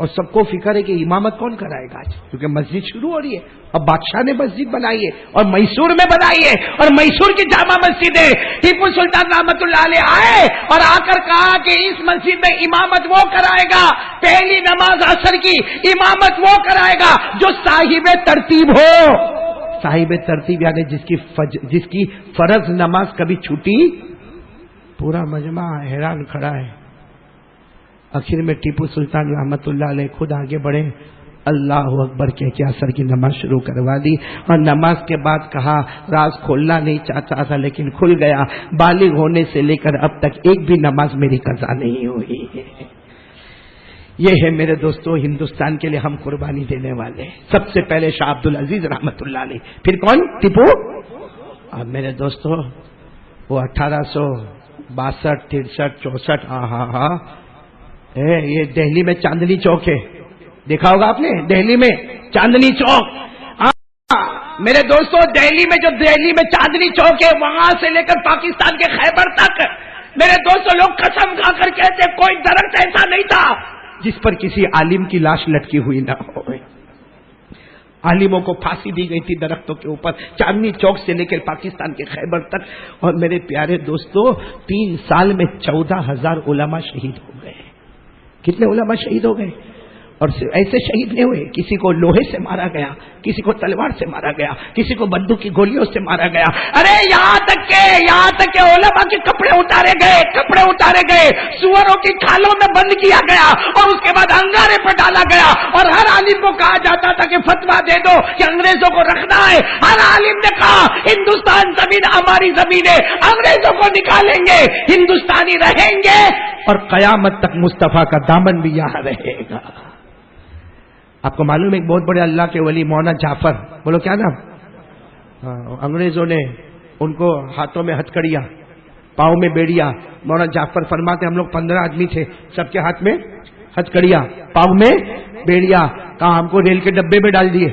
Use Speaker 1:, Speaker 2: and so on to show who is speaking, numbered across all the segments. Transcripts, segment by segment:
Speaker 1: اور سب کو فکر ہے کہ امامت کون کرائے گا آج، کیونکہ مسجد شروع ہو رہی ہے. اب بادشاہ نے مسجد بنائی ہے اور میسور میں بنائی ہے، اور میسور کی جامع مسجد ہے. ٹیپو سلطان رحمت اللہ علیہ آئے اور آ کر کہا کہ اس مسجد میں امامت وہ کرائے گا، پہلی نماز عصر کی امامت وہ کرائے گا جو صاحب ترتیب ہو. صاحب ترتیب یعنی جس کی فرض نماز کبھی چھوٹی. پورا مجمع حیران کھڑا ہے. آخر میں ٹیپو سلطان رحمت اللہ علیہ خود آگے بڑھے، اللہ اکبر کہہ کے عصر کی نماز شروع کروا دی. اور نماز کے بعد کہا راز کھولنا نہیں چاہتا تھا لیکن کھل گیا، بالغ ہونے سے لے کر اب تک ایک بھی نماز میری قضا نہیں ہوئی ہے. یہ ہے میرے دوستو ہندوستان کے لیے ہم قربانی دینے والے. سب سے پہلے شاہ عبد العزیز رحمت اللہ علیہ، پھر کون؟ ٹیپو. اور میرے دوستو وہ 1862 63 64 یہ دہلی میں چاندنی چوک ہے، دیکھا ہوگا آپ نے دہلی میں چاندنی چوک. میرے دوستو دہلی میں چاندنی چوک ہے، وہاں سے لے کر پاکستان کے خیبر تک میرے دوستو لوگ قسم کھا کر کہتے کوئی درخت ایسا نہیں تھا جس پر کسی عالم کی لاش لٹکی ہوئی نہ ہو. عالموں کو پھانسی دی گئی تھی درختوں کے اوپر، چاندنی چوک سے لے کر پاکستان کے خیبر تک. اور میرے پیارے دوستو 3 سال میں 14,000 علماء شہید ہو گئے. کتنے علماء شہید ہو گئے؟ اور ایسے شہید نہیں ہوئے، کسی کو لوہے سے مارا گیا، کسی کو تلوار سے مارا گیا، کسی کو بندوق کی گولیوں سے مارا گیا. ارے یہاں تک کہ علماء کے کپڑے اتارے گئے، سوروں کی کھالوں میں بند کیا گیا اور اس کے بعد انگارے پر ڈالا گیا. اور ہر عالم کو کہا جاتا تھا کہ فتویٰ دے دو کہ انگریزوں کو رکھنا ہے. ہر عالم نے کہا ہندوستان زمین ہماری زمین ہے، انگریزوں کو نکالیں گے، ہندوستانی رہیں گے اور قیامت تک مصطفیٰ کا دامن بھی یہاں رہے گا. آپ کو معلوم ہے ایک بہت بڑے اللہ کے ولی مولانا جعفر، بولو کیا نام؟ انگریزوں نے ان کو ہاتھوں میں ہتھکڑیاں، پاؤں میں بیڑیاں. مولانا جعفر فرماتے ہم لوگ 15 آدمی تھے، سب کے ہاتھ میں ہتھکڑیاں، پاؤں میں بیڑیاں. کہا ہم کو ریل کے ڈبے میں ڈال دیے،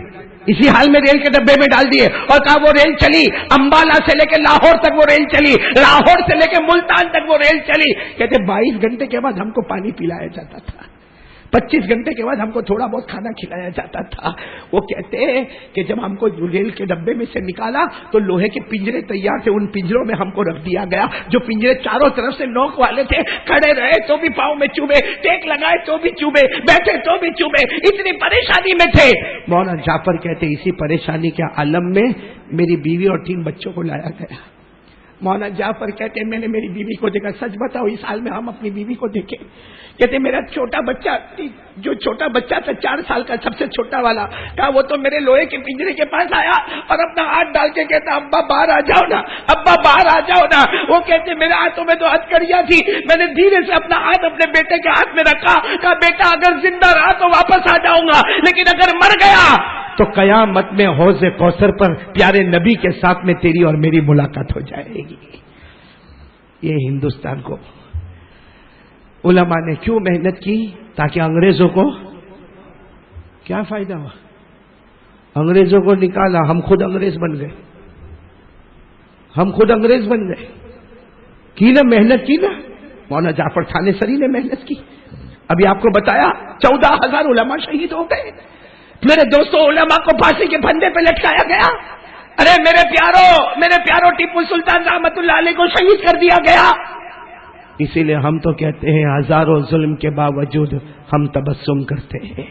Speaker 1: اسی حال میں ریل کے ڈبے میں ڈال دیے. اور کہا وہ ریل چلی، امبالہ سے لے کے لاہور تک وہ ریل چلی، لاہور سے لے کے ملتان تک وہ ریل چلی. کہتے 22 گھنٹے کے بعد ہم کو پانی پلایا جاتا تھا، 25 گھنٹے کے بعد ہم کو تھوڑا بہت کھانا کھلایا جاتا تھا. وہ کہتے ہیں کہ جب ہم کو ریل کے ڈبے میں سے نکالا تو لوہے کے پنجرے تیار تھے، ان پنجروں میں ہم کو رکھ دیا گیا. جو پنجرے چاروں طرف سے نوک والے تھے، کھڑے رہے تو بھی پاؤں میں چوبے، ٹیک لگائے تو بھی چوبے، بیٹھے تو بھی چوبے، اتنی پریشانی میں تھے. مولانا جعفر کہتے اسی پریشانی کے عالم میں میری بیوی اور 3 بچوں کو لایا گیا. مولانا جعفر کہتے میں نے میری بیوی کو دیکھا. سچ بتاؤ اس حال میں ہم اپنی بیوی کو دیکھے. کہتے میرا چھوٹا بچہ، جو چھوٹا بچہ تھا 4 سال کا، سب سے چھوٹا والا، کہا وہ تو میرے لوہے کے پنجرے کے پاس آیا اور اپنا ہاتھ ڈال کے کہتا ابا باہر آ جاؤ نا، ابا باہر آ جاؤ نا. وہ کہتے میرے ہاتھوں میں تو ہتھکڑیاں تھی، میں نے دھیرے سے اپنا ہاتھ اپنے بیٹے کے ہاتھ میں رکھا، کہا بیٹا اگر زندہ رہا تو واپس آ جاؤں گا، لیکن اگر مر گیا تو قیامت میں حوض کوثر پر پیارے نبی کے ساتھ میں تیری اور میری ملاقات ہو جائے گی. یہ ہندوستان کو علماء نے کیوں محنت کی؟ تاکہ انگریزوں کو کیا فائدہ ہوا؟ انگریزوں کو نکالا، ہم خود انگریز بن گئے، ہم خود انگریز بن گئے. کی نا محنت کی نا. مولانا جعفر تھانے سری نے محنت کی. ابھی آپ کو بتایا 14,000 علماء شہید ہو گئے. میرے دوستوں علماء کو پھانسی کے پھندے پہ لٹکایا گیا. ارے میرے پیارو ٹیپو سلطان رحمت اللہ علیہ کو شہید کر دیا گیا. اسی لیے ہم تو کہتے ہیں ہزاروں ظلم کے باوجود ہم تبسم کرتے ہیں.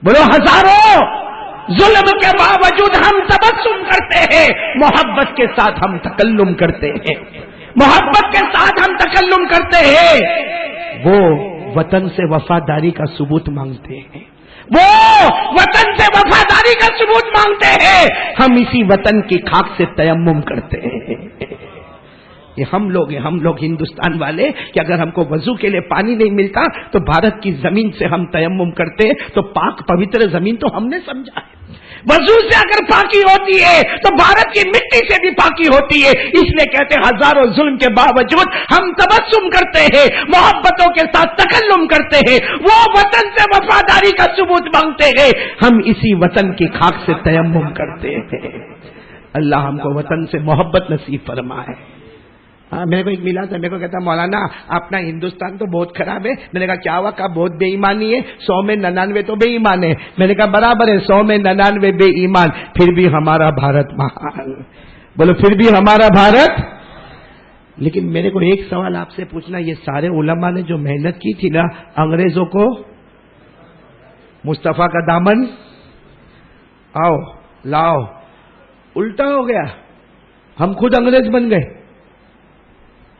Speaker 1: بولو ہزاروں ظلم کے باوجود ہم تبسم کرتے ہیں. محبت کے ساتھ ہم تکلم کرتے ہیں، محبت کے ساتھ ہم تکلم کرتے ہیں. وہ وطن سے وفاداری کا ثبوت مانگتے ہیں، وہ وطن سے وفاداری کا ثبوت مانگتے ہیں. ہم اسی وطن کی خاک سے تیمم کرتے ہیں. یہ ہم لوگ ہیں، ہم لوگ ہندوستان والے کہ اگر ہم کو وضو کے لیے پانی نہیں ملتا تو بھارت کی زمین سے ہم تیمم کرتے ہیں. تو پاک پوتر زمین تو ہم نے سمجھا ہے. وضو سے اگر پاکی ہوتی ہے تو بھارت کی مٹی سے بھی پاکی ہوتی ہے. اس لیے کہتے ہیں ہزاروں ظلم کے باوجود ہم تبسم کرتے ہیں، محبتوں کے ساتھ تکلم کرتے ہیں، وہ وطن سے وفاداری کا ثبوت مانگتے ہیں. ہم اسی وطن کی خاک سے تیمم کرتے ہیں. اللہ ہم کو وطن سے محبت نصیب فرمائے. ہاں میرے کو ایک ملا تھا, میرے کو کہتا مولانا اپنا ہندوستان تو بہت خراب ہے. میں نے کہا کیا ہوا؟ کہا بہت بے ایمانی ہے, 100 میں 99 تو بے ایمان ہے. میں نے کہا برابر ہے, 100 میں 99 بے ایمان, پھر بھی ہمارا بھارت مہان. بولو پھر بھی ہمارا بھارت. لیکن میرے کو ایک سوال آپ سے پوچھنا, یہ سارے علماء نے جو محنت کی تھی نا, انگریزوں کو مصطفیٰ کا دامن آؤ لاؤ الٹا ہو گیا, ہم خود انگریز بن گئے.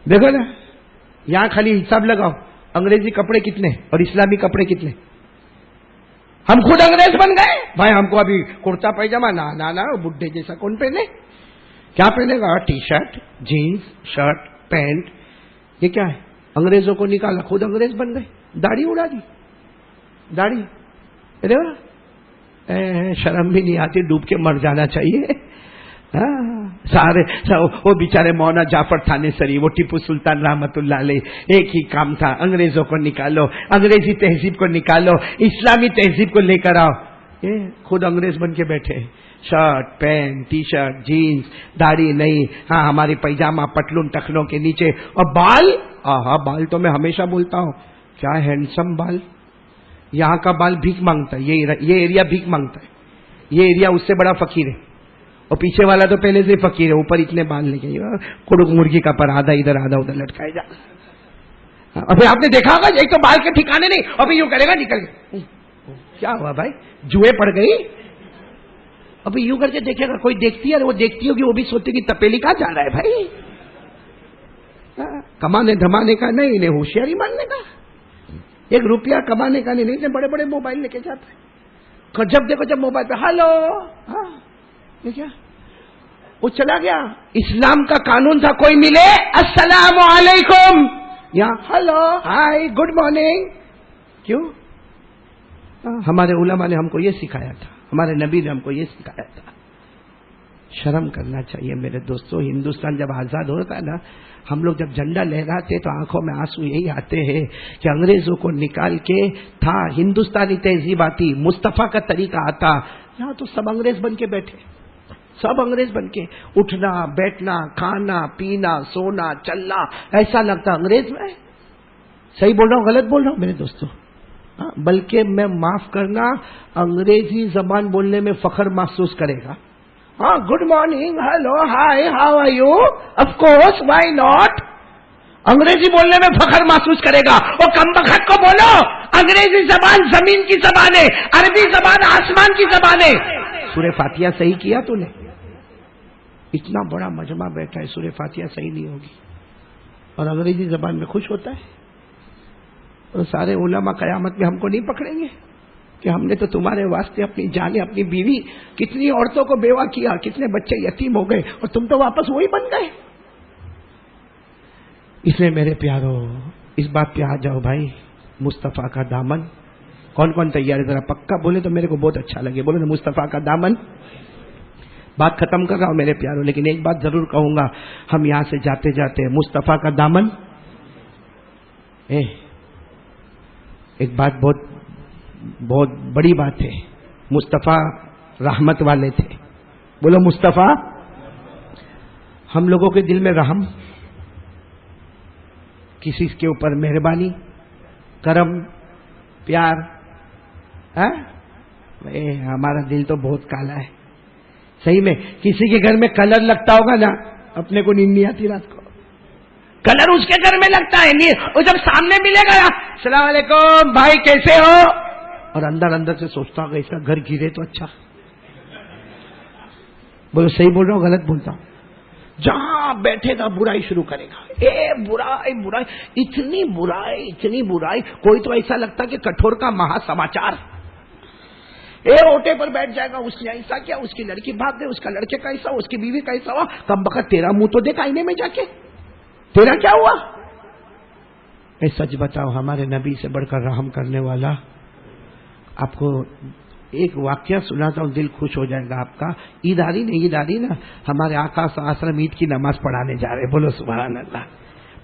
Speaker 1: دیکھو نا, یہاں خالی حساب لگاؤ, انگریزی کپڑے کتنے اور اسلامی کپڑے کتنے. ہم خود انگریز بن گئے بھائی. ہم کو ابھی کرتا پیجامہ نہ بڈھے جیسا کون پہنے؟ کیا پہنے گا؟ T shirt, jeans, shirt, pant. یہ کیا ہے؟ انگریزوں کو نکالا, خود انگریز بن گئے. داڑھی اڑا دی, داڑھی. شرم بھی نہیں آتی, ڈوب کے مر جانا چاہیے. سارے وہ بیچارے مولانا جعفر تھانے سری, وہ ٹیپو سلطان رحمت اللہ علیہ, ایک ہی کام تھا, انگریزوں کو نکالو, انگریزی تہذیب کو نکالو, اسلامی تہذیب کو لے کر آؤ. خود انگریز بن کے بیٹھے, shirt pant, T shirt, jeans, داڑھی نہیں. ہاں ہماری پیجامہ پتلون ٹخنوں کے نیچے, اور بال, بال تو میں ہمیشہ بولتا ہوں, کیا ہینڈسم بال. یہاں کا بال بھیک مانگتا ہے, یہ ایریا بھیک مانگتا ہے. یہ ایریا اس سے بڑا فقیر ہے, اور پیچھے والا تو پہلے سے فقیر ہے, اوپر اتنے بال لے کے کڑک مرغی کا پر آدھا ادھر لٹکائے جا. ابھی آپ نے دیکھا ہوگا ایک تو بال کے ٹھکانے نہیں, ابھی یوں کرے گا نکل گئے. کیا ہوا بھائی, جوئے پڑ گئی. ابھی یوں کر کے دیکھے گا, کوئی دیکھتی ہے, وہ دیکھتی ہوگی, وہ بھی سوچتی کہ تپیلی کہاں جا رہا ہے بھائی. کمانے دھمانے کا نہیں, انہیں ہوشیاری ماننے کا. 1 روپیہ کمانے کا نہیں, اتنے بڑے بڑے موبائل لے کے جاتا ہے. جب دیکھو جب موبائل پہ ہلو, یہ کیا, وہ چلا گیا. اسلام کا قانون تھا, کوئی ملے السلام علیکم, یا ہلو ہائی گڈ مارننگ. کیوں؟ ہمارے علماء نے ہم کو یہ سکھایا تھا, ہمارے نبی نے ہم کو یہ سکھایا تھا. شرم کرنا چاہیے میرے دوستوں. ہندوستان جب آزاد ہوتا ہے نا, ہم لوگ جب جھنڈا لہراتے تو آنکھوں میں آنسو یہی آتے ہیں کہ انگریزوں کو نکال کے تھا ہندوستانی تہذیب آتی, مصطفیٰ کا طریقہ آتا. یہاں تو سب انگریز بن کے بیٹھے, سب انگریز بن کے, اٹھنا بیٹھنا کھانا پینا سونا چلنا, ایسا لگتا انگریز میں. صحیح بول رہا ہوں غلط بول رہا ہوں میرے دوستوں؟ بلکہ میں معاف کرنا, انگریزی زبان بولنے میں فخر محسوس کرے گا. ہاں good morning, hello, hi, how are you, of course, why not. انگریزی بولنے میں فخر محسوس کرے گا. اور کم بخت کو بولو انگریزی زبان زمین کی زبان ہے, عربی زبان آسمان کی زبان ہے. سورہ فاتحہ صحیح کیا تو نے, اتنا بڑا مجمع بیٹھا ہے, سورہ فاتحہ صحیح نہیں ہوگی اور انگریزی زبان میں خوش ہوتا ہے. اور سارے علماء قیامت میں ہم کو نہیں پکڑیں گے کہ ہم نے تو تمہارے واسطے اپنی جانیں, اپنی بیوی, کتنی عورتوں کو بیوہ کیا, کتنے بچے یتیم ہو گئے, اور تم تو واپس وہی بن گئے. اس لیے میرے پیارو اس بات پہ آ جاؤ بھائی, مصطفیٰ کا دامن. کون کون تیار ہے ذرا پکا بولے تو میرے کو بہت اچھا لگے. بولو نا مصطفیٰ کا دامن. بات ختم کر رہا ہوں میرے پیارو, لیکن ایک بات ضرور کہوں گا, ہم یہاں سے جاتے جاتے مصطفیٰ کا دامن. ایک بات بہت بڑی بات ہے, مصطفیٰ رحمت والے تھے. بولو مصطفیٰ. ہم لوگوں کے دل میں رحم, کسی کے اوپر مہربانی, کرم, پیار. ہمارا دل تو بہت کالا ہے. صحیح میں کسی کے گھر میں کلر لگتا ہوگا نا, اپنے کو نیند نہیں آتی رات کو. کلر اس کے گھر میں لگتا ہے, وہ جب سامنے ملے گا السلام علیکم بھائی کیسے ہو, اور اندر اندر سے سوچتا ہوگا اس کا گھر گرے تو اچھا. بولو صحیح بول رہا ہوں غلط بولتا ہوں؟ جہاں بیٹھے گا برائی شروع کرے گا. برائی برائی, اتنی برائی, کوئی تو ایسا لگتا کہ کٹھور کا مہا سماچار. اوٹے پر بیٹھ جائے گا, اس نے ایسا کیا, اس کی لڑکی بھاگ گئی, اس کا لڑکے کا ایسا, اس کی بیوی کا ایسا ہوا. کم بخت تیرا منہ تو دیکھ آئینے میں جا کے, تیرا کیا ہوا. میں سچ بتاؤ, ہمارے نبی سے بڑھ کر رحم کرنے والا. آپ کو ایک واقعہ سناتا ہوں, دل خوش ہو جائے گا آپ کا. عید آ رہی نا, ہمارے آقا صلی اللہ علیہ وسلم عید کی نماز پڑھانے جا رہے. بولو سبحان اللہ.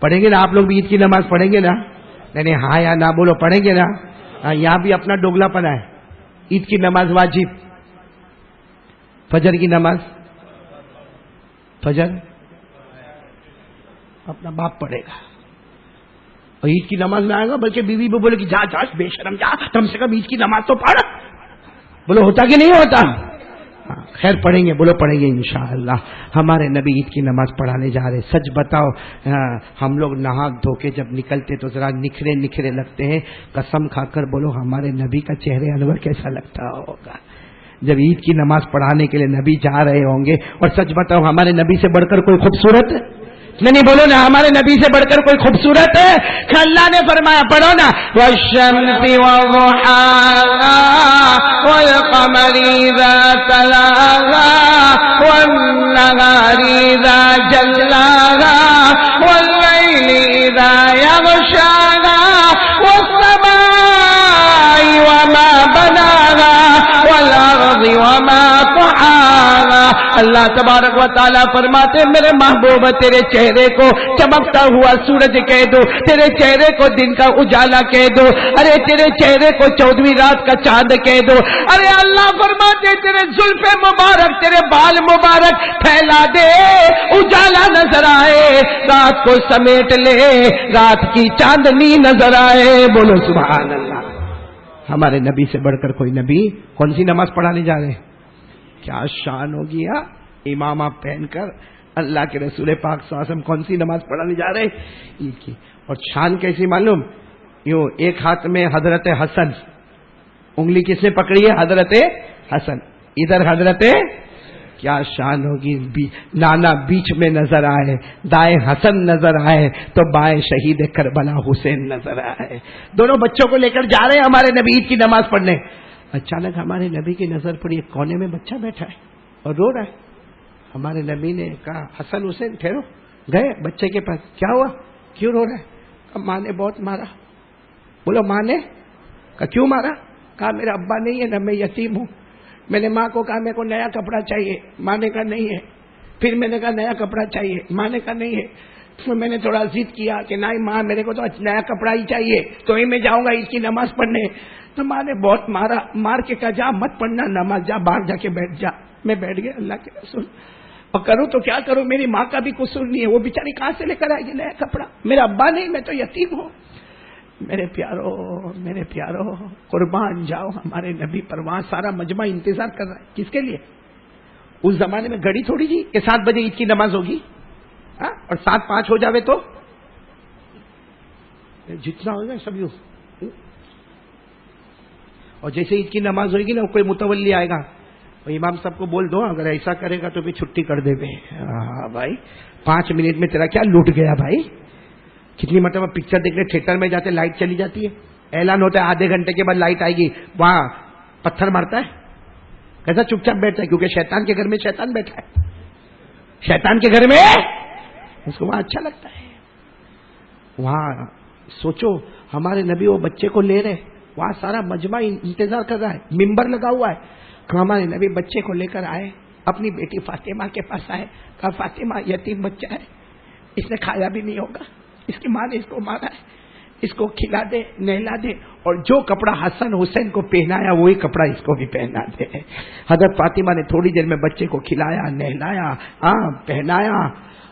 Speaker 1: پڑھیں گے نا آپ لوگ بھی عید کی نماز پڑھیں گے نا؟ نہیں ہاں یا نہ بولو, پڑھیں گے نا. یہاں بھی اپنا ڈوگلا پنا ہے. عید کی نماز واجب, فجر کی نماز, فجر اپنا باپ پڑھے گا. اور عید کی نماز میں آئے گا, بلکہ بیوی بھی بولے کہ جا جا بے شرم جا, کم سے کم عید کی نماز تو پڑھ. بولو ہوتا کہ نہیں ہوتا؟ خیر پڑھیں گے, بولو پڑھیں گے انشاءاللہ. ہمارے نبی عید کی نماز پڑھانے جا رہے. سچ بتاؤ, ہم لوگ نہا دھو کے جب نکلتے تو ذرا نکھرے نکھرے لگتے ہیں. قسم کھا کر بولو ہمارے نبی کا چہرے انور کیسا لگتا ہوگا جب عید کی نماز پڑھانے کے لیے نبی جا رہے ہوں گے. اور سچ بتاؤ ہمارے نبی سے بڑھ کر کوئی خوبصورت ہے؟ نہیں بولو نا, ہمارے نبی سے بڑھ کر کوئی خوبصورت ہے؟ اللہ نے فرمایا, پڑھو نا, والشمس وضحاها والقمر اذا تلاها والنهار اذا جلاها والليل اذا يغشاها والسماء وما بناها والارض وما طحاها. اللہ تبارک و تعالیٰ فرماتے میرے محبوب تیرے چہرے کو چمکتا ہوا سورج کہہ دو, تیرے چہرے کو دن کا اجالا کہہ دو, ارے تیرے چہرے کو 14ویں رات کا چاند کہہ دو. ارے اللہ فرماتے تیرے زلف مبارک, تیرے بال مبارک پھیلا دے, اجالا نظر آئے, رات کو سمیٹ لے, رات کی چاندنی نظر آئے. بولو سبحان اللہ. ہمارے نبی سے بڑھ کر کوئی نبی. کون سی نماز پڑھانے جا رہے ہیں؟ کیا شان ہوگی یار, امامہ پہن کر اللہ کے رسول پاک صلی اللہ علیہ وسلم کون سی نماز پڑھانے جا رہے ہیں عید کی. اور شان کیسی معلوم, یوں ایک ہاتھ میں حضرت حسن, انگلی کس نے پکڑی ہے؟ حضرت حسن. ادھر حضرت, کیا شان ہوگی. نانا بیچ میں نظر آئے, دائیں حسن نظر آئے تو بائیں شہید کربلا حسین نظر آئے. دونوں بچوں کو لے کر جا رہے ہیں ہمارے نبی عید کی نماز پڑھنے. اچانک ہمارے نبی کی نظر پڑی, ایک کونے میں بچہ بیٹھا ہے اور رو رہا ہے. ہمارے نبی نے کہا حسن حسین ٹھہرو. گئے بچے کے پاس, کیا ہوا, کیوں رو رہا ہے؟ کہا ماں نے بہت مارا. بولو ماں نے. کہا کیوں مارا؟ کہا میرا ابا نہیں ہے نا, میں یتیم ہوں. میں نے ماں کو کہا میرے کو نیا کپڑا چاہیے, ماں نے کہا نہیں ہے. پھر میں نے کہا نیا کپڑا چاہیے, ماں نے کہا نہیں ہے. پھر میں نے تھوڑا ضد کیا کہ نہیں ماں میرے کو تو نیا کپڑا ہی چاہیے, تو ہی میں جاؤں گا عید کی نماز پڑھنے. تو ماں نے بہت مارا, مار کے کہا جا مت پڑھنا نماز, جا باہر جا کے بیٹھ جا. میں بیٹھ گیا. اللہ کے رسول, اور کروں تو کیا کروں, میری ماں کا بھی قصور نہیں ہے, وہ بیچاری کہاں سے لے کر آئے گی نیا کپڑا, میرا ابا نہیں, میں تو یتیم ہوں. میرے پیارو قربان جاؤ ہمارے نبی پر. وہاں سارا مجمع انتظار کر رہا ہے. کس کے لیے؟ اس زمانے میں گھڑی تھوڑی تھی کہ 7 بجے عید کی نماز ہوگی, اور 7:05 ہو جاوے تو جتنا ہوگا سب یوں. اور جیسے عید کی نماز ہوئے گی نا, کوئی متولی آئے گا, امام صاحب کو بول دو اگر ایسا کرے گا تو بھی چھٹی کر دے گے. بھائی 5 منٹ میں تیرا کیا لوٹ گیا بھائی. کتنی مرتبہ پکچر دیکھ رہے, تھیٹر میں جاتے لائٹ چلی جاتی ہے, اعلان ہوتا ہے آدھے گھنٹے کے بعد لائٹ آئے گی, وہاں پتھر مارتا ہے. کیسا چپ چاپ بیٹھتا ہے, کیونکہ شیطان کے گھر میں شیطان بیٹھا ہے. شیطان کے گھر میں اس کو وہاں اچھا لگتا ہے. وہاں سوچو ہمارے نبی وہ بچے کو لے رہے, وہاں سارا مجمع انتظار کر رہا ہے, ممبر لگا ہوا ہے. ہمارے نبی بچے کو لے کر آئے, اپنی بیٹی فاطمہ کے پاس آئے. کہا فاطمہ یتیم بچہ ہے, اس نے کھایا بھی نہیں ہوگا, اس کی ماں نے اس کو مارا ہے, اس کو کھلا دے نہلا دے, اور جو کپڑا حسن حسین کو پہنایا وہی کپڑا اس کو بھی پہنا دے. حضرت فاطمہ نے تھوڑی دیر میں بچے کو کھلایا نہلایا پہنایا.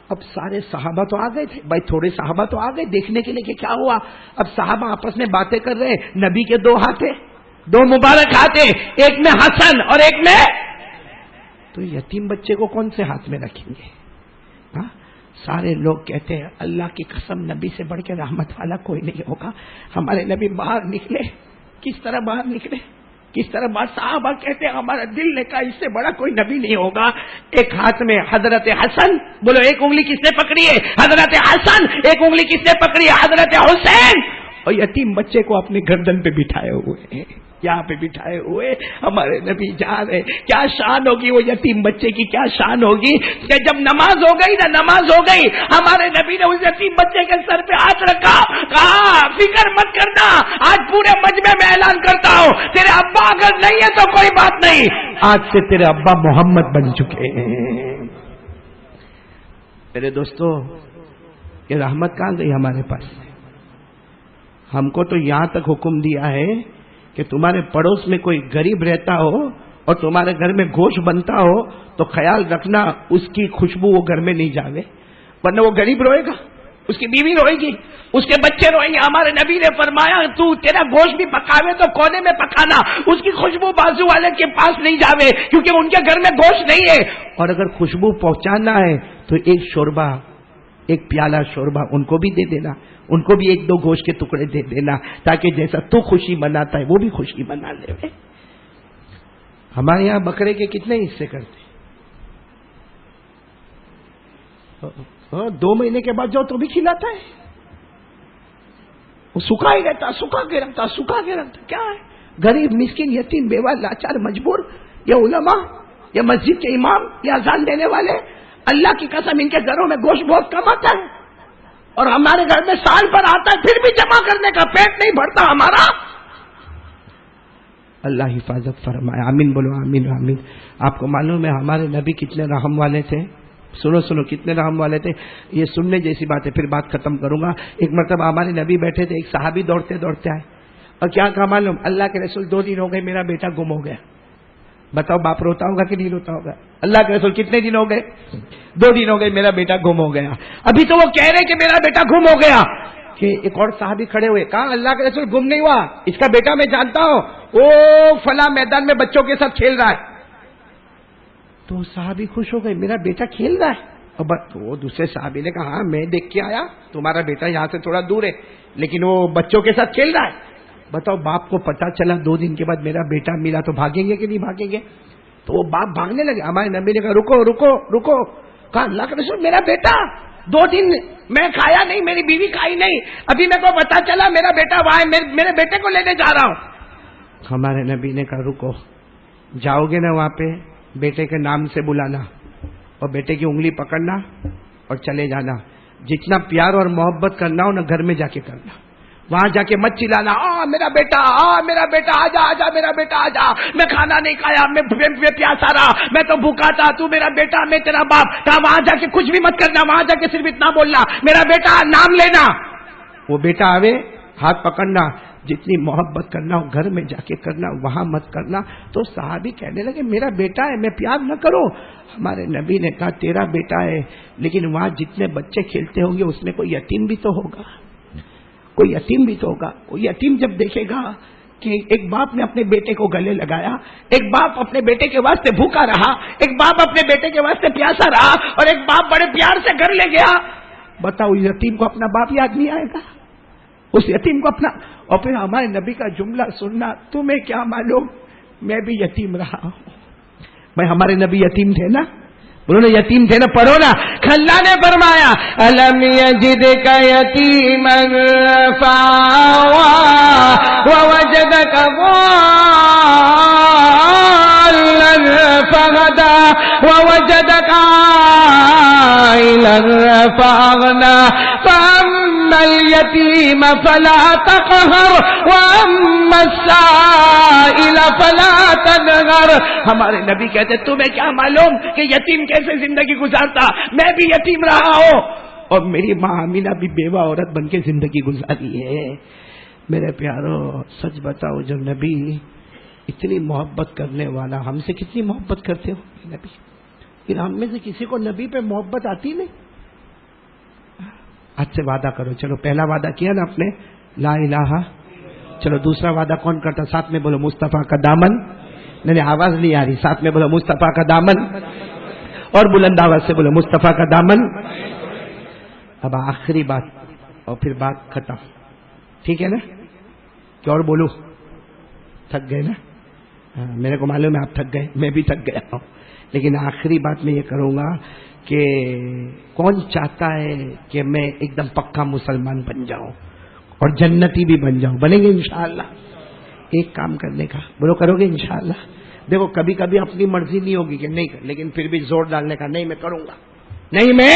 Speaker 1: اب سارے صحابہ تو آ گئے تھے بھائی, تھوڑے صحابہ تو آ گئے دیکھنے کے لیے کہ کیا ہوا. اب صحابہ آپس میں باتیں کر رہے, نبی کے 2 ہاتھ ہیں, 2 مبارک ہاتھ ہیں, ایک میں حسن اور ایک میں, تو یتیم بچے کو کون سے ہاتھ میں رکھیں گے؟ سارے لوگ کہتے ہیں اللہ کی قسم نبی سے بڑھ کے رحمت والا کوئی نہیں ہوگا. ہمارے نبی باہر نکلے, کس طرح باہر نکلے, کس طرح باہر. صحابہ کہتے ہیں ہمارا دل نے کہا اس سے بڑا کوئی نبی نہیں ہوگا. ایک ہاتھ میں حضرت حسن, بولو ایک انگلی کس نے پکڑی ہے؟ حضرت حسن. ایک انگلی کس نے پکڑی ہے؟ حضرت حسین. اور یتیم بچے کو اپنے گردن پہ بٹھائے ہوئے ہیں, یہاں پہ بٹھائے ہوئے ہمارے نبی جا رہے. کیا شان ہوگی وہ یتیم بچے کی, کیا شان ہوگی کہ جب نماز ہو گئی نا, نماز ہو گئی, ہمارے نبی نے اس یتیم بچے کے سر پہ ہاتھ رکھا, کہا فکر مت کرنا, آج پورے مجمع میں اعلان کرتا ہوں تیرے ابا اگر نہیں ہے تو کوئی بات نہیں, آج سے تیرے ابا محمد بن چکے ہیں. میرے دوستو یہ رحمت کہاں گئی ہمارے پاس؟ ہم کو تو یہاں تک حکم دیا ہے کہ تمہارے پڑوس میں کوئی غریب رہتا ہو اور تمہارے گھر میں گوشت بنتا ہو تو خیال رکھنا اس کی خوشبو وہ گھر میں نہیں جاوے, ورنہ وہ غریب روئے گا. اس کی بیوی روئے گی، اس کے بچے روئیں گے. ہمارے نبی نے فرمایا تو تیرا گوشت بھی پکاوے تو کونے میں پکانا، اس کی خوشبو بازو والے کے پاس نہیں جاوے کیونکہ ان کے گھر میں گوشت نہیں ہے. اور اگر خوشبو پہنچانا ہے تو ایک شوربہ، ایک پیالہ شوربہ ان کو بھی دے دینا، ان کو بھی 1-2 گوشت کے ٹکڑے دے دینا، تاکہ جیسا تو خوشی مناتا ہے وہ بھی خوشی منا لے. ہمارے یہاں بکرے کے کتنے حصے کرتے 2 مہینے کے بعد جاؤ تو بھی کھلاتا ہے، وہ سکھا ہی رہتا، سکھا کے رکھتا. کیا ہے؟ غریب مسکین یتیم بیوہ لاچار مجبور، یا علماء یا مسجد کے امام یا اذان دینے والے، اللہ کی قسم ان کے گھروں میں گوشت بہت کم آتا ہے، اور ہمارے گھر میں سال پر آتا ہے پھر بھی جمع کرنے کا پیٹ نہیں بھرتا ہمارا. اللہ حفاظت فرمائے. آمین بولو، آمین آمین. آپ کو معلوم ہے ہمارے نبی کتنے رحم والے تھے؟ سنو کتنے رحم والے تھے. یہ سننے جیسی بات ہے، پھر بات ختم کروں گا. ایک مرتبہ ہمارے نبی بیٹھے تھے، ایک صحابی دوڑتے آئے اور کیا کہا معلوم؟ اللہ کے رسول 2 دن ہو گئے میرا بیٹا گم ہو گیا. بتاؤ باپ روتا ہوگا کہ نہیں روتا ہوگا؟ اللہ کے رسول کتنے دن ہو گئے؟ 2 دن ہو گئے میرا بیٹا گم ہو گیا. ابھی تو وہ کہہ رہے کہ میرا بیٹا گم ہو گیا کہ ایک اور صحابی کھڑے ہوئے، کہا اللہ کے رسول گم نہیں ہوا، اس کا بیٹا میں جانتا ہوں، وہ فلاں میدان میں بچوں کے ساتھ کھیل رہا ہے. تو صحابی خوش ہو گئے، میرا بیٹا کھیل رہا ہے. اور وہ دوسرے صحابی نے کہا ہاں میں دیکھ کے آیا، تمہارا بیٹا یہاں سے تھوڑا دور ہے لیکن وہ بچوں کے ساتھ کھیل رہا ہے. بتاؤ باپ کو پتا چلا 2 دن کے بعد میرا بیٹا ملا تو بھاگیں گے کہ نہیں بھاگیں گے؟ تو وہ باپ بھاگنے لگے. ہمارے نبی نے کہا رکو. کہا اللہ کے رسول میرا بیٹا 2 دن میں کھایا نہیں، میری بیوی کھائی نہیں، ابھی میرے کو پتا چلا میرا بیٹا وہاں ہے، میرے بیٹے کو لینے جا رہا ہوں. ہمارے نبی نے کہا رکو، جاؤ گے نا وہاں پہ بیٹے کے نام سے بلانا اور بیٹے کی انگلی پکڑنا اور چلے جانا. جتنا پیار اور محبت کرنا ہو نا گھر میں جا کے کرنا، وہاں جا کے مت چلانا میرا بیٹا آجا میرا بیٹا آجا، میں کھانا نہیں کھایا، میں پیاسا رہا، میں تو بھوکا تھا، تو میرا بیٹا میں تیرا باپ. کہا وہاں جا کے کچھ بھی مت کرنا، وہاں جا کے صرف اتنا بولنا میرا بیٹا، نام لینا. وہ بیٹا آوے ہاتھ پکڑنا. جتنی محبت کرنا ہو گھر میں جا کے کرنا، وہاں مت کرنا. تو صحابی کہنے لگے میرا بیٹا ہے، میں پیار نہ کروں؟ ہمارے نبی نے کہا تیرا بیٹا ہے لیکن وہاں جتنے بچے کھیلتے ہوں گے اس میں کوئی یتیم بھی تو ہوگا، کوئی یتیم جب دیکھے گا کہ ایک باپ نے اپنے بیٹے کو گلے لگایا، ایک باپ اپنے بیٹے کے واسطے بھوکا رہا، ایک باپ اپنے بیٹے کے واسطے پیاسا رہا، اور ایک باپ بڑے پیار سے گھر لے گیا، بتاؤ یتیم کو اپنا باپ یاد نہیں آئے گا؟ اس یتیم کو اپنا. اور پھر ہمارے نبی کا جملہ سننا، تمہیں کیا معلوم میں بھی یتیم رہا ہوں. بھائی ہمارے نبی یتیم تھے نا، بولو نا یتیم تھے نا، پڑھو نا. اللہ نے فرمایا الم یجدک یتیما فآوی ووجدک ضالا فہدی ووجدک عائلا فأغنی فأما اليتيم فلا تقهر وأما السائل فلا تنهر. ہمارے نبی کہتے تمہیں کیا معلوم کہ یتیم کیسے زندگی گزارتا؟ میں بھی یتیم رہا ہوں اور میری ماں آمینہ بھی بیوہ عورت بن کے زندگی گزاری ہے. میرے پیارو سچ بتاؤ، جو نبی اتنی محبت کرنے والا، ہم سے کتنی محبت کرتے ہو نبی؟ پھر ہم میں سے کسی کو نبی پہ محبت آتی نہیں؟ آج سے وعدہ کرو. چلو پہلا وعدہ کیا نا اپنے لا الہ. چلو دوسرا وعدہ کون کرتا؟ ساتھ میں بولو مصطفیٰ کا دامن. نہیں آواز نہیں آ رہی، ساتھ میں بولو مصطفیٰ کا دامن، اور بلند آواز سے بولو مصطفیٰ کا دامن. اب آخری بات اور پھر بات ختم، ٹھیک ہے نا؟ کہ اور بولو؟ تھک گئے نا؟ میرے کو معلوم ہے آپ تھک گئے، میں بھی تھک گیا ہوں. لیکن آخری بات میں یہ کروں گا کہ کون چاہتا ہے کہ میں ایک دم پکا مسلمان بن جاؤں اور جنتی بھی بن جاؤں؟ بنیں گے انشاءاللہ. ایک کام کرنے کا، بولو کرو گے انشاءاللہ؟ دیکھو کبھی کبھی اپنی مرضی نہیں ہوگی کہ نہیں کر، لیکن پھر بھی زور ڈالنے کا، نہیں میں کروں گا، نہیں میں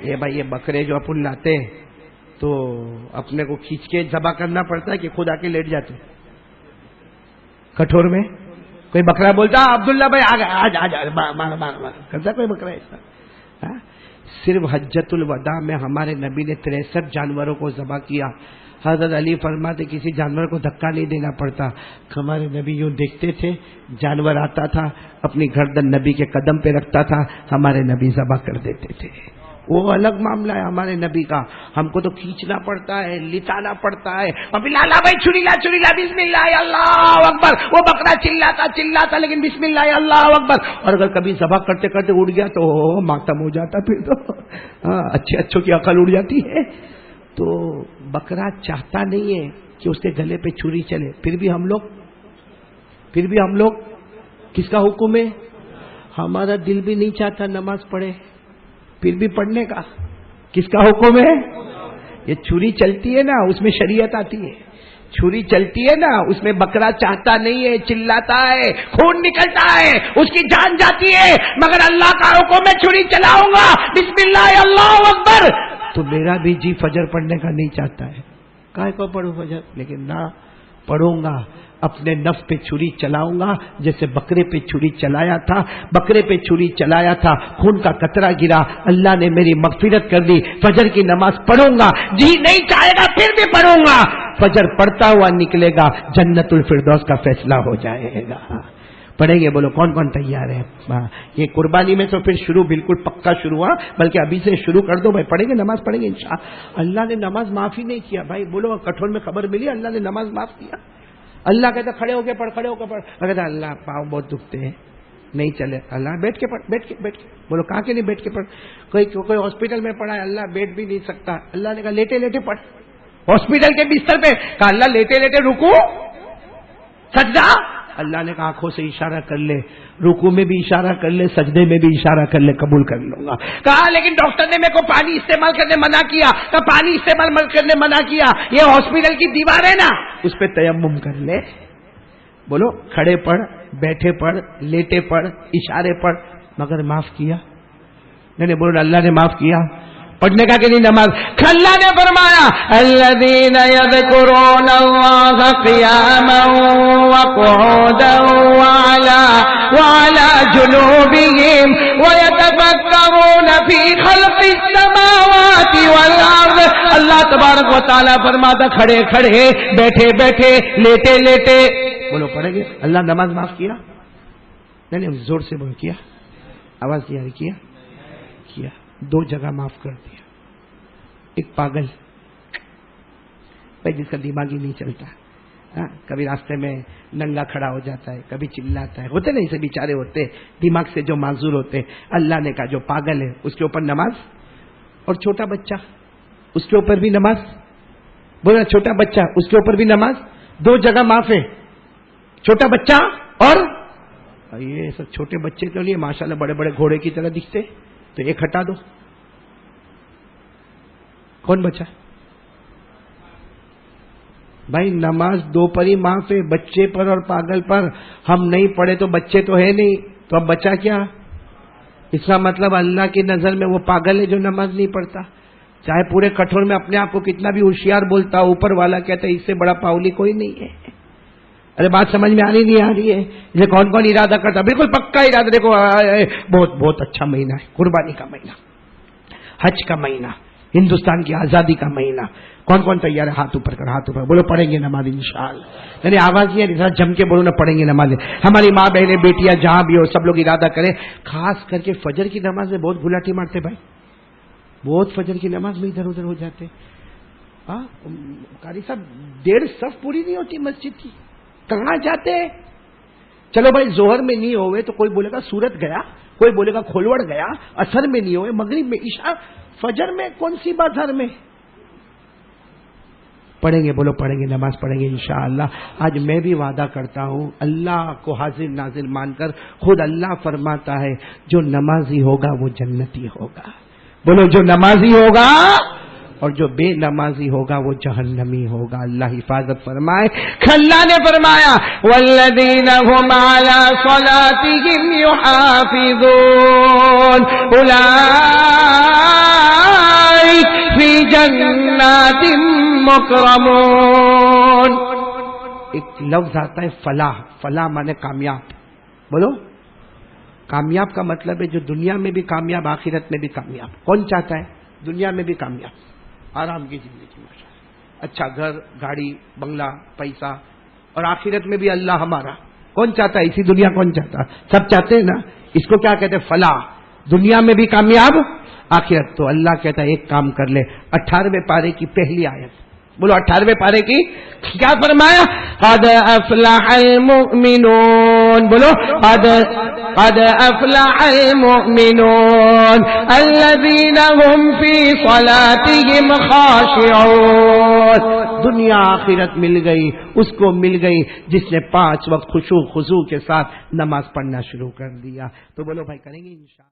Speaker 1: یہ بھائی یہ بکرے جو اپن لاتے تو اپنے کو کھینچ کے ذبح کرنا پڑتا ہے کہ خود آ کے لیٹ جاتے کٹور میں. کوئی بکرا بولتا عبداللہ بھائی آج کرتا کوئی بکرا ایسا؟ صرف حجت الوداع میں ہمارے نبی نے 63 جانوروں کو ذبح کیا. حضرت علی فرماتے کسی جانور کو دھکا نہیں دینا پڑتا. ہمارے نبی یوں دیکھتے تھے، جانور آتا تھا اپنی گردن نبی کے قدم پہ رکھتا تھا، ہمارے نبی ذبح کر دیتے تھے. وہ الگ معاملہ ہے ہمارے نبی کا. ہم کو تو کھینچنا پڑتا ہے, لٹانا پڑتا ہے. ابھی لالا بھائی چھری لا بسم اللہ اللہ اکبر. وہ بکرا چلاتا لیکن بسم اللہ اللہ اکبر. اور اگر کبھی ذبح کرتے کرتے اڑ گیا تو ماتم ہو جاتا. پھر تو اچھوں کی عقل اڑ جاتی ہے. تو بکرا چاہتا نہیں ہے کہ اس کے گلے پہ چھری چلے. پھر بھی ہم لوگ کس کا حکم ہے؟ ہمارا دل بھی نہیں چاہتا نماز پڑھے, پھر بھی پڑھنے کا. کس کا حکم ہے؟ یہ چھری چلتی ہے نا, اس میں شریعت آتی ہے. چھری چلتی ہے نا, اس میں بکرا چاہتا نہیں ہے, چلاتا ہے, خون نکلتا ہے, اس کی جان جاتی ہے, مگر اللہ کا حکم میں چھری چلاؤں گا بسم اللہ اللہ اکبر. تو میرا بھی جی فجر پڑھنے کا نہیں چاہتا ہے. کائے کو پڑھوں فجر؟ لیکن نہ پڑھوں گا. اپنے نفس پہ چھری چلاؤں گا جیسے بکرے پہ چھری چلایا تھا. بکرے پہ چھری چلایا تھا, خون کا قطرہ گرا, اللہ نے میری مغفرت کر دی. فجر کی نماز پڑھوں گا, جی نہیں چاہے گا پھر بھی پڑھوں گا. فجر پڑھتا ہوا نکلے گا, جنت الفردوس کا فیصلہ ہو جائے گا. پڑھیں گے؟ بولو کون کون تیار ہے؟ یہ قربانی میں تو پھر شروع بالکل پکا شروع ہوا, بلکہ ابھی سے شروع کر دو بھائی. پڑھیں گے, نماز پڑھیں گے انشاءاللہ. اللہ نے نماز معاف ہی نہیں کیا بھائی. بولو کٹھور میں خبر ملی اللہ نے نماز معاف کیا. اللہ کہتا کھڑے ہو کے پڑھ. کہتا اللہ پاؤں بہت دکھتے ہیں, نہیں چلے. اللہ بیٹھ کے پڑھ. بولو کہاں کے نہیں بیٹھ کے پڑھ؟ کوئی ہاسپٹل میں پڑھا ہے, اللہ بیٹھ بھی نہیں سکتا. اللہ نے کہا لیٹے لیٹے پڑھ. ہاسپٹل کے بستر پہ کہا اللہ لیٹے لیٹے رکو سجدہ. اللہ نے کہا آنکھوں سے اشارہ کر لے, رکوع میں بھی اشارہ کر لے, سجدے میں بھی اشارہ کر لے, قبول کر لوں گا. کہا لیکن ڈاکٹر نے میرے کو پانی استعمال کرنے منع کیا. کہا پانی استعمال کرنے منع کیا, یہ ہاسپٹل کی دیوار ہے نا, اس پہ تیمم کر لے. بولو کھڑے پڑھ, بیٹھے پڑھ, لیٹے پڑھ, اشارے پڑھ, مگر معاف کیا نہیں. بولو اللہ نے معاف کیا. پڑھنے کا کہ نہیں نماز؟ اللہ نے فرمایا الذین یذکرون اللہ قیاما وقعودا وعلی جنوبہم ویتفکرون فی خلق السماوات والارض. اللہ تبارک و تعالیٰ فرماتا کھڑے کھڑے, بیٹھے بیٹھے, لیٹے لیٹے. بولو پڑھیں گے. اللہ نماز معاف کیا نہیں, زور سے بول. کیا آواز نہیں آ رہی؟ کیا. دو جگہ معاف کر دیا. ایک پاگل بھائی جس کا دماغ ہی نہیں چلتا, کبھی راستے میں ننگا کھڑا ہو جاتا ہے, کبھی چلاتا ہے, ہوتے نہیں سے بیچارے ہوتے دماغ سے جو معذور ہوتے. اللہ نے کہا جو پاگل ہے اس کے اوپر نماز, اور چھوٹا بچہ اس کے اوپر بھی نماز. بولا چھوٹا بچہ اس کے اوپر بھی نماز. دو جگہ معاف ہے, چھوٹا بچہ اور یہ سب چھوٹے بچے کے لیے ماشاءاللہ بڑے بڑے گھوڑے کی طرح دکھتے, تو ایک ہٹا دو. کون بچا بھائی؟ نماز دو پر ہی معاف ہے, بچے پر اور پاگل پر. ہم نہیں پڑھے تو بچے تو ہے نہیں, تو اب بچا کیا؟ اس کا مطلب اللہ کی نظر میں وہ پاگل ہے جو نماز نہیں پڑھتا. چاہے پورے کٹھور میں اپنے آپ کو کتنا بھی ہوشیار بولتا, اوپر والا کہتا ہے اس سے بڑا پاؤلی کوئی نہیں ہے. ارے بات سمجھ میں آنی نہیں آ رہی ہے؟ یہ کون کون ارادہ کرتا؟ بالکل پکا ارادہ. دیکھو بہت بہت اچھا مہینہ ہے, قربانی کا مہینہ, حج کا مہینہ, ہندوستان کی آزادی کا مہینہ. کون کون تیار ہے؟ ہاتھ اوپر کر, ہاتھ اوپر. بولو پڑھیں گے نماز انشاءاللہ. یعنی آواز نہیں ہے, جم کے بولو نا پڑھیں گے نماز. ہماری ماں بہنیں بیٹیاں جہاں بھی ہو سب لوگ ارادہ کریں. خاص کر کے فجر کی نماز میں بہت گلاٹی مارتے بھائی, بہت فجر کی نماز میں ادھر ادھر ہو جاتے. قاری صاحب 1.5 صف پوری نہیں ہوتی مسجد کی, کہاں جاتے؟ چلو بھائی ظہر میں نہیں ہوئے تو کوئی بولے گا سورت گیا, کوئی بولے گا کھولوڑ گیا, اثر میں نہیں ہوئے, مغرب میں, عشاء, فجر میں, کون سی بات ہر میں؟ پڑھیں گے. بولو پڑھیں گے, نماز پڑھیں گے انشاءاللہ. آج میں بھی وعدہ کرتا ہوں اللہ کو حاضر ناظر مان کر, خود اللہ فرماتا ہے جو نمازی ہوگا وہ جنتی ہوگا. بولو جو نمازی ہوگا, اور جو بے نمازی ہوگا وہ جہنمی ہوگا. اللہ حفاظت فرمائے. اللہ نے فرمایا والذین هم علی صلاتهم یحافظون اولئک فی جنات مکرمون. ایک لفظ آتا ہے فلاح. فلاح مانے کامیاب. بولو کامیاب کا مطلب ہے جو دنیا میں بھی کامیاب, آخرت میں بھی کامیاب. کون چاہتا ہے دنیا میں بھی کامیاب, آرام کی زندگی, ماشاءاللہ, اچھا گھر, گاڑی, بنگلہ, پیسہ, اور آخرت میں بھی اللہ ہمارا. کون چاہتا ہے؟ اسی دنیا کون چاہتا؟ سب چاہتے ہیں نا. اس کو کیا کہتے ہیں؟ فلاح. دنیا میں بھی کامیاب آخرت. تو اللہ کہتا ہے ایک کام کر لے. 18ویں پارے کی پہلی آیت بولو. 18ویں پارے کی کیا فرمایا؟ قد افلح المؤمنون. بولو قد افلح المؤمنون الذين هم في صلاتهم خاشعون. دنیا آخرت مل گئی اس کو مل گئی جس نے 5 وقت خشوع خضوع کے ساتھ نماز پڑھنا شروع کر دیا. تو بولو بھائی کریں گے انشاءاللہ.